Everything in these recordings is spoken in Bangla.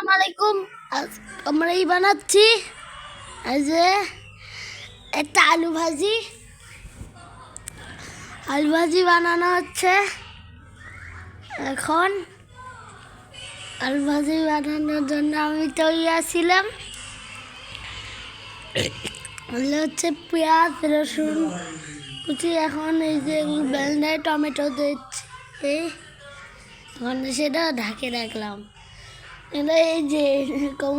আসসালামু আলাইকুম। আজ আমরা বানাচ্ছি এই যে একটা আলু ভাজি বানানো হচ্ছে। এখন আলু ভাজি বানানোর জন্য আমি তৈরি ছিলাম। হচ্ছে পেঁয়াজ রসুন কুচি। এখন এই যে ব্লেন্ডারে টমেটো দিচ্ছি, এখন সেটা ঢাকে রাখলাম। এই যে এরকম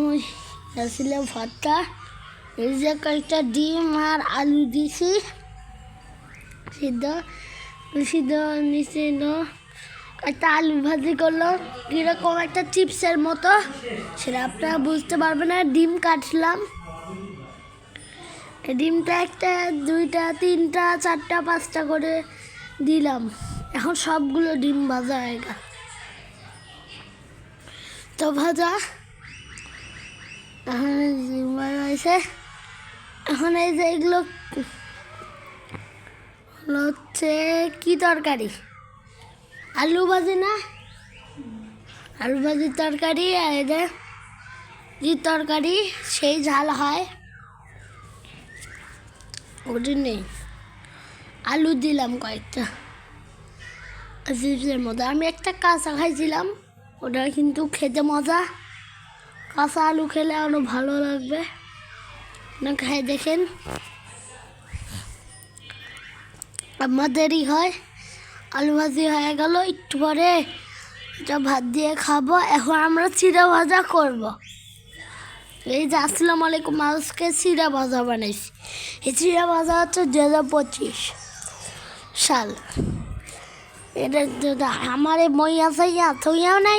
ছিল ভর্তা। এই যে কয়েকটা ডিম আর আলু দিছি সিদ্ধ সিদ্ধ নিচে একটা আলু ভাজি করলো কীরকম একটা চিপসের মতো, সেটা আপনারা বুঝতে পারবেন না। ডিম কাটলাম, ডিমটা একটা দুইটা তিনটা চারটা পাঁচটা করে দিলাম। এখন সবগুলো ডিম ভাজা হয়ে গেল, তো ভাজা এখন হয়েছে। এখন এই যে এগুলো হচ্ছে কি তরকারি? আলু ভাজি না, আলু ভাজির তরকারি। আর এটা যে তরকারি সেই ঝাল হয় ওটা নেই। আলু দিলাম কয়েকটা চিপসের মতো। আমি একটা কাঁচা খাইছিলাম, ওটা কিন্তু খেতে মজা। কাঁচা আলু খেলে আরও ভালো লাগবে, না খাই দেখেন। আমাদেরই হয় আলু ভাজি হয়ে গেল, একটু পরে এটা ভাত দিয়ে খাবো। এখন আমরা চিড়া ভাজা করব। এই যে আসসালামু আলাইকুম, আজকে চিড়া ভাজা বানাইছি। এই চিড়া ভাজা হচ্ছে 2025 সাল। এটা আমার মই আছে থইয়াও না